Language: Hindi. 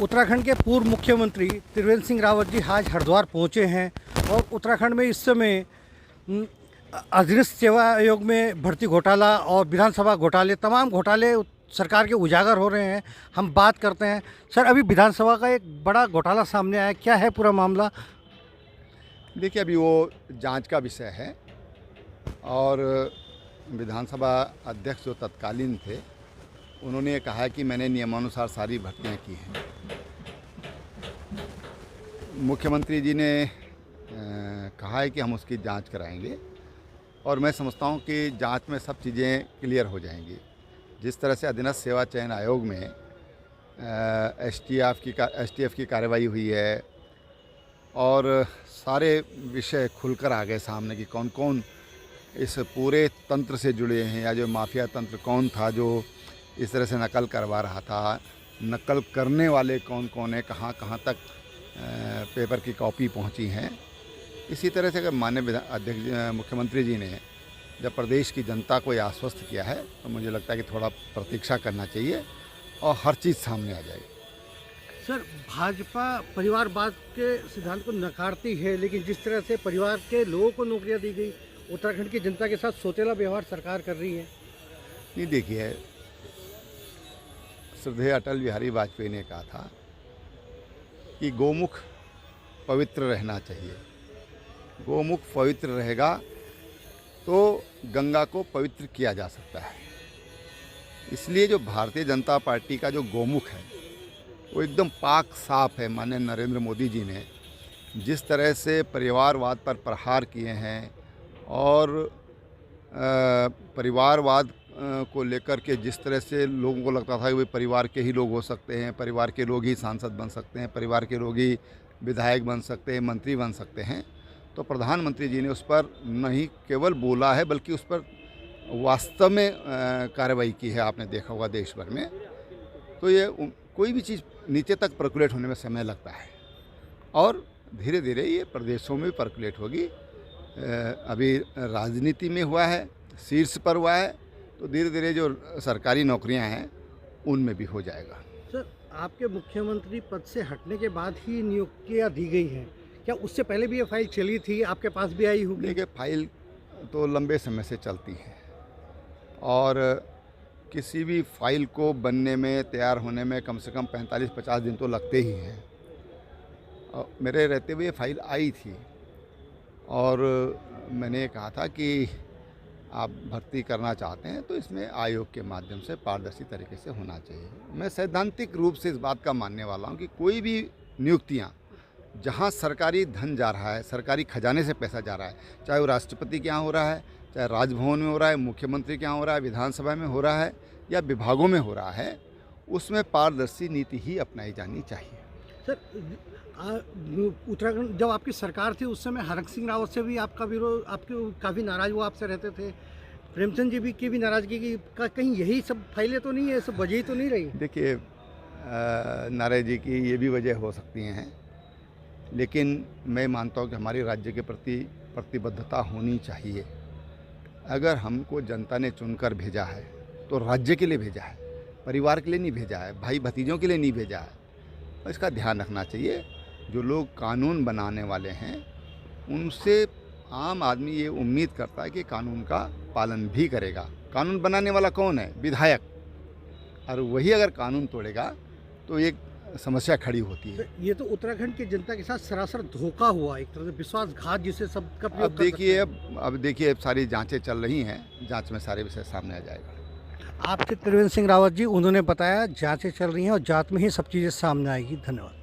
उत्तराखंड के पूर्व मुख्यमंत्री त्रिवेंद्र सिंह रावत जी आज हरिद्वार पहुंचे हैं और उत्तराखंड में इस समय अधीनस्थ सेवा आयोग में भर्ती घोटाला और विधानसभा घोटाले, तमाम घोटाले सरकार के उजागर हो रहे हैं। हम बात करते हैं। सर, अभी विधानसभा का एक बड़ा घोटाला सामने आया, क्या है पूरा मामला? देखिए, अभी वो जांच का विषय है और विधानसभा अध्यक्ष जो तत्कालीन थे उन्होंने कहा कि मैंने नियमानुसार सारी भर्तियां की हैं। मुख्यमंत्री जी ने कहा है कि हम उसकी जांच कराएंगे और मैं समझता हूं कि जांच में सब चीज़ें क्लियर हो जाएंगी। जिस तरह से अधीनस्थ सेवा चयन आयोग में एसटीएफ की कार्रवाई हुई है और सारे विषय खुलकर आ गए सामने कि कौन कौन इस पूरे तंत्र से जुड़े हैं, या जो माफिया तंत्र कौन था जो इस तरह से नकल करवा रहा था, नकल करने वाले कौन कौन है, कहाँ कहाँ तक पेपर की कॉपी पहुंची हैं। इसी तरह से अगर माननीय अध्यक्ष मुख्यमंत्री जी ने जब प्रदेश की जनता को आश्वस्त किया है तो मुझे लगता है कि थोड़ा प्रतीक्षा करना चाहिए और हर चीज़ सामने आ जाएगी। सर, भाजपा परिवारवाद के सिद्धांत को नकारती है, लेकिन जिस तरह से परिवार के लोगों को नौकरियां दी गई, उत्तराखंड की जनता के साथ सौतेला व्यवहार सरकार कर रही है। नहीं, देखिए, श्रद्धेय अटल बिहारी वाजपेयी ने कहा था कि गोमुख पवित्र रहना चाहिए। गोमुख पवित्र रहेगा तो गंगा को पवित्र किया जा सकता है। इसलिए जो भारतीय जनता पार्टी का जो गोमुख है वो एकदम पाक साफ है। माननीय नरेंद्र मोदी जी ने जिस तरह से परिवारवाद पर प्रहार किए हैं और परिवारवाद को लेकर के जिस तरह से लोगों को लगता था कि वे परिवार के ही लोग हो सकते हैं, परिवार के लोग ही सांसद बन सकते हैं, परिवार के लोग ही विधायक बन सकते हैं, मंत्री बन सकते हैं, तो प्रधानमंत्री जी ने उस पर नहीं केवल बोला है बल्कि उस पर वास्तव में कार्रवाई की है। आपने देखा होगा देश भर में। तो ये कोई भी चीज़ नीचे तक पर्कुलेट होने में समय लगता है और धीरे धीरे ये प्रदेशों में पर्कुलेट होगी। अभी राजनीति में हुआ है, शीर्ष पर हुआ है, तो धीरे धीरे जो सरकारी नौकरियां हैं उनमें भी हो जाएगा। सर, आपके मुख्यमंत्री पद से हटने के बाद ही नियुक्तियां दी गई हैं, क्या उससे पहले भी ये फाइल चली थी, आपके पास भी आई होगी? देखिए, फाइल तो लंबे समय से चलती है और किसी भी फाइल को बनने में, तैयार होने में कम से कम 45-50 दिन तो लगते ही हैं। और मेरे रहते हुए फाइल आई थी और मैंने कहा था कि आप भर्ती करना चाहते हैं तो इसमें आयोग के माध्यम से पारदर्शी तरीके से होना चाहिए। मैं सैद्धांतिक रूप से इस बात का मानने वाला हूं कि कोई भी नियुक्तियां जहां सरकारी धन जा रहा है, सरकारी खजाने से पैसा जा रहा है, चाहे वो राष्ट्रपति के यहाँ हो रहा है, चाहे राजभवन में हो रहा है, मुख्यमंत्री के यहाँ हो रहा है, विधानसभा में हो रहा है या विभागों में हो रहा है, उसमें पारदर्शी नीति ही अपनाई जानी चाहिए। सर, उत्तराखंड जब आपकी सरकार थी उस समय हरक सिंह रावत से भी आपका विरोध, आपके काफ़ी नाराज़ वो आपसे रहते थे। प्रेमचंद जी भी की भी नाराज़गी की, कहीं यही सब फाइलें तो नहीं है, सब वजह तो नहीं रही? देखिए, नाराज़गी की ये भी वजह हो सकती हैं, लेकिन मैं मानता हूँ कि हमारी राज्य के प्रति प्रतिबद्धता होनी चाहिए। अगर हमको जनता ने चुनकर भेजा है तो राज्य के लिए भेजा है, परिवार के लिए नहीं भेजा है, भाई भतीजों के लिए नहीं भेजा है। तो इसका ध्यान रखना चाहिए। जो लोग कानून बनाने वाले हैं उनसे आम आदमी ये उम्मीद करता है कि कानून का पालन भी करेगा। कानून बनाने वाला कौन है? विधायक। और वही अगर कानून तोड़ेगा तो एक समस्या खड़ी होती है। ये तो उत्तराखंड की जनता के साथ सरासर धोखा हुआ, एक तरह से विश्वासघात जिसे सबका प्रयोग अब देखिए, अब सारी जांचें चल रही हैं, जांच में सारे विषय सामने आ जाएगा। आपके त्रिवेंद्र सिंह रावत जी, उन्होंने बताया जांचें चल रही हैं और जांच में ही सब चीज़ें सामने आएगी। धन्यवाद।